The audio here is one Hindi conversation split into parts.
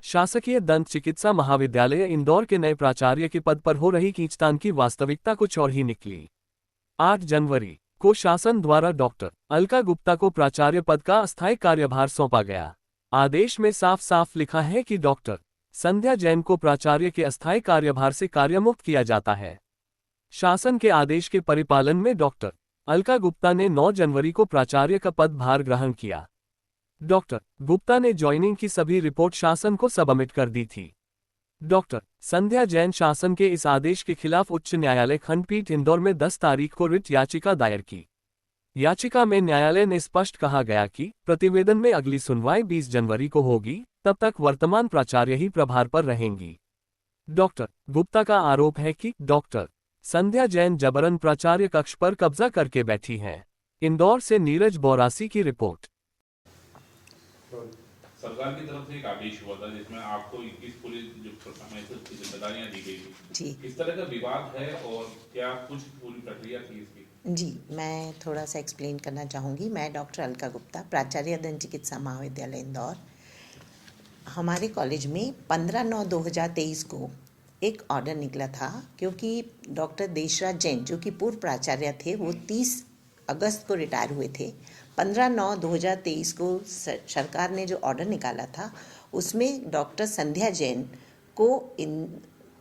शासकीय दंत चिकित्सा महाविद्यालय इंदौर के नए प्राचार्य के पद पर हो रही खींचतान की वास्तविकता कुछ और ही निकली। 8 जनवरी को शासन द्वारा डॉक्टर अलका गुप्ता को प्राचार्य पद का अस्थायी कार्यभार सौंपा गया। आदेश में साफ साफ लिखा है कि डॉक्टर संध्या जैन को प्राचार्य के अस्थायी कार्यभार से कार्यमुक्त किया जाता है। शासन के आदेश के परिपालन में डॉक्टर अलका गुप्ता ने 9 जनवरी को प्राचार्य का पदभार ग्रहण किया। डॉक्टर गुप्ता ने ज्वाइनिंग की सभी रिपोर्ट शासन को सबमिट कर दी थी। डॉक्टर संध्या जैन शासन के इस आदेश के खिलाफ उच्च न्यायालय खंडपीठ इंदौर में 10 तारीख को रिट याचिका दायर की। याचिका में न्यायालय ने स्पष्ट कहा गया कि प्रतिवेदन में अगली सुनवाई 20 जनवरी को होगी, तब तक वर्तमान प्राचार्य ही प्रभार पर रहेंगी। डॉक्टर गुप्ता का आरोप है कि डॉक्टर संध्या जैन जबरन प्राचार्य कक्ष पर कब्जा करके बैठी हैं। इंदौर से नीरज बोरासी की रिपोर्ट। सरकार की तरफ से एक आदेश हुआ था जिसमें आपको 21 पुलिस की जिम्मेदारियां दी गई थी। किस तरह का विवाद है और क्या कुछ पूरी प्रक्रिया थी इसकी? जी, मैं थोड़ा सा एक्सप्लेन करना चाहूँगी। मैं डॉक्टर अलका गुप्ता, प्राचार्य दंत चिकित्सा महाविद्यालय इंदौर। हमारे कॉलेज में 15/9/2023 को एक ऑर्डर निकला था, क्योंकि डॉक्टर देशराज जैन जो कि पूर्व प्राचार्य थे, वो 30 अगस्त को रिटायर हुए थे। 15/9/2023 को सरकार ने जो ऑर्डर निकाला था, उसमें डॉक्टर संध्या जैन को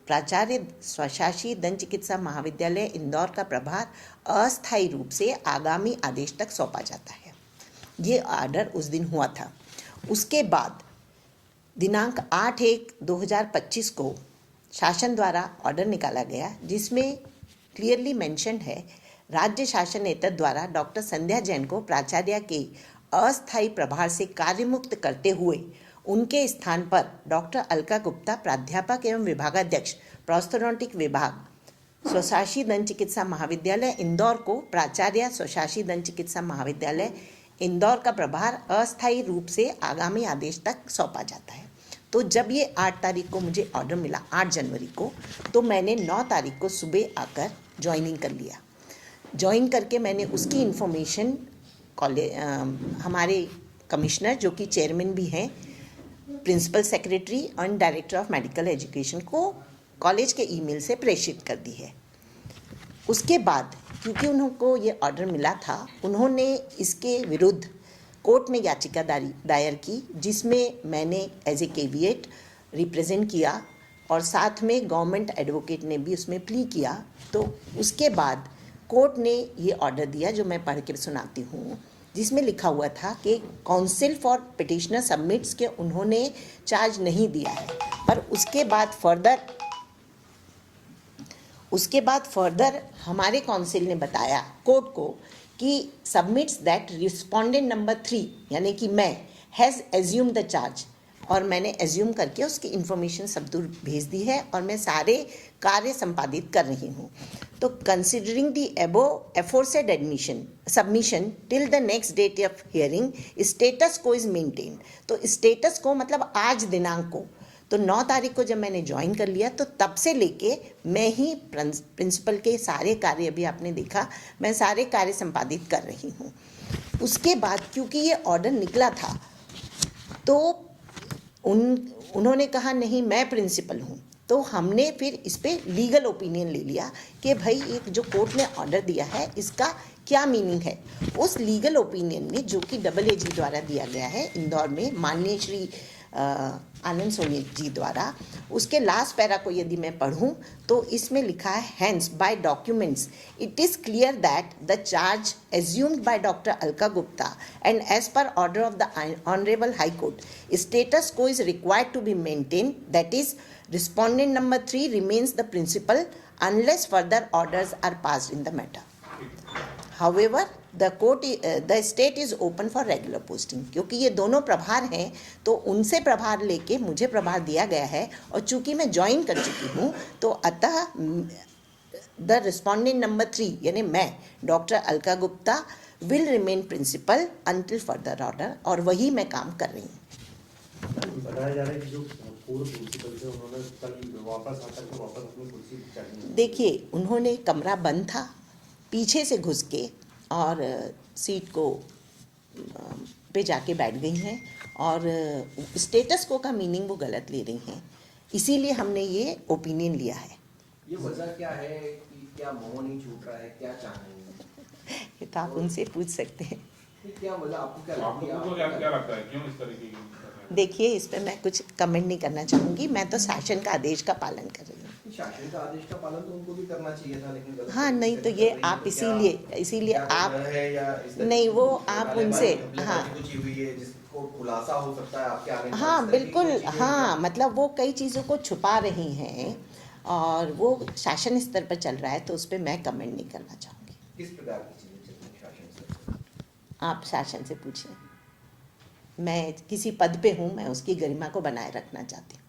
प्राचार्य स्वशासी दंत चिकित्सा महाविद्यालय इंदौर का प्रभार अस्थायी रूप से आगामी आदेश तक सौंपा जाता है। ये ऑर्डर उस दिन हुआ था। उसके बाद दिनांक 8/1/2025 को शासन द्वारा ऑर्डर निकाला गया, जिसमें क्लियरली मेंशन है, राज्य शासनेतर द्वारा डॉक्टर संध्या जैन को प्राचार्य के अस्थायी प्रभार से कार्यमुक्त करते हुए उनके स्थान पर डॉक्टर अलका गुप्ता, प्राध्यापक एवं विभागाध्यक्ष प्रोस्थोडोंटिक विभाग, स्वशासी दंत चिकित्सा महाविद्यालय इंदौर को प्राचार्य स्वशासी दंत चिकित्सा महाविद्यालय इंदौर का प्रभार अस्थायी रूप से आगामी आदेश तक सौंपा जाता है। तो जब ये 8 तारीख को मुझे ऑर्डर मिला, 8 जनवरी को, तो मैंने 9 तारीख को सुबह आकर ज्वाइनिंग कर लिया। ज्वाइन करके मैंने उसकी इन्फॉर्मेशन हमारे कमिश्नर, जो कि चेयरमैन भी हैं, principal secretary and director of medical education को कॉलेज के ईमेल से प्रेषित कर दी है। उसके बाद क्योंकि उनको ये ऑर्डर मिला था, उन्होंने इसके विरुद्ध कोर्ट में याचिका दायर की, जिसमें मैंने एज ए केविएट रिप्रेजेंट किया और साथ में गवर्नमेंट एडवोकेट ने भी उसमें प्ली किया। तो उसके बाद कोर्ट ने ये ऑर्डर दिया, जो मैं पढ़ के सुनाती हूँ, जिसमें लिखा हुआ था कि काउंसिल फॉर पिटिशनर सबमिट्स के उन्होंने चार्ज नहीं दिया है, पर उसके बाद फर्दर हमारे काउंसिल ने बताया कोर्ट को कि सबमिट्स दैट रिस्पोंडेंट नंबर 3 यानी कि मैं हैज़ एज्यूम द चार्ज, और मैंने एज्यूम करके उसकी इन्फॉर्मेशन सब दूर भेज दी है और मैं सारे कार्य संपादित कर रही हूँ। तो considering the above aforesaid submission till the next date of hearing, status quo is maintain. तो स्टेटस को मतलब आज दिनांक को, तो 9 तारीख को जब मैंने ज्वाइन कर लिया, तो तब से लेके मैं ही प्रिंसिपल के सारे कार्य, अभी आपने देखा, मैं सारे कार्य संपादित कर रही हूँ। उसके बाद क्योंकि ये ऑर्डर निकला था, तो उन्होंने कहा नहीं मैं प्रिंसिपल हूँ, तो हमने फिर इस पर लीगल ओपिनियन ले लिया कि भाई एक जो कोर्ट ने ऑर्डर दिया है इसका क्या मीनिंग है। उस लीगल ओपिनियन में, जो कि AAG द्वारा दिया गया है इंदौर में, माननीय श्री आनंद सोनी जी द्वारा, उसके लास्ट पैरा को यदि मैं पढ़ूं तो इसमें लिखा है, hence by documents it is clear that the charge assumed by doctor Alka Gupta and as per order of the honourable high court status quo is required to be maintain, that is respondent number 3 remains the principal unless further orders are passed in the matter. However, the state is open for regular posting. क्योंकि ये दोनों प्रभार हैं, तो उनसे प्रभार लेके मुझे प्रभार दिया गया है, और चूंकि मैं ज्वाइन कर चुकी हूँ, तो अतः द रिस्पोंडेंट नंबर 3 यानी मैं doctor Alka Gupta will remain principal until further order, और वही मैं काम कर रही हूँ। बताया जा रहा है कि जो पूर्व प्रिंसिपल थे उन्होंने कल वापस अपनी कुर्सी चाहिए। देखिए, उन्होंने कमरा बंद था, पीछे से घुस के और सीट को पे जाके बैठ गई हैं और स्टेटस को का मीनिंग वो गलत ले रही हैं, इसीलिए हमने ये ओपिनियन लिया है। ये वजह क्या है कि क्या मोह नहीं छूट रहा है, क्या चाह रही हैं? ये तो आप उनसे पूछ सकते हैं। क्या वजह आपको क्या आपको लगती है? क्या लगता है क्यों इस तरीके की देखिए, इस पर मैं कुछ कमेंट नहीं करना चाहूँगी, मैं तो शासन का आदेश का पालन कर रही हूँ। शासन का आदेश का पालन तो उनको भी करना चाहिए था, लेकिन गलत हाँ, नहीं तो ये आप इसीलिए आप है या नहीं, वो आप उनसे, हाँ कुछ हुई है जिसको खुलासा हो सकता है आपके आने में, हाँ इस तरह की बिल्कुल, कोई चीजें हाँ हैं? मतलब वो कई चीज़ों को छुपा रही हैं और वो शासन स्तर पर चल रहा है, तो उस पर मैं कमेंट नहीं करना चाहूँगी। किस प्रकार की चीजें चल रही हैं शासन से? आप शासन से पूछिए। मैं किसी पद पे हूँ, मैं उसकी गरिमा को बनाए रखना चाहती हूँ।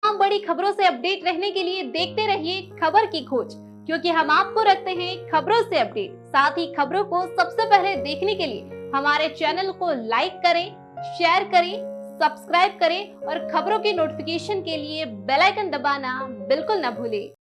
तमाम बड़ी खबरों से अपडेट रहने के लिए देखते रहिए खबर की खोज, क्योंकि हम आपको रखते हैं खबरों से अपडेट। साथ ही खबरों को सबसे पहले देखने के लिए हमारे चैनल को लाइक करें, शेयर करें, सब्सक्राइब करें और खबरों की नोटिफिकेशन के लिए बेल आइकन दबाना बिल्कुल न भूलें।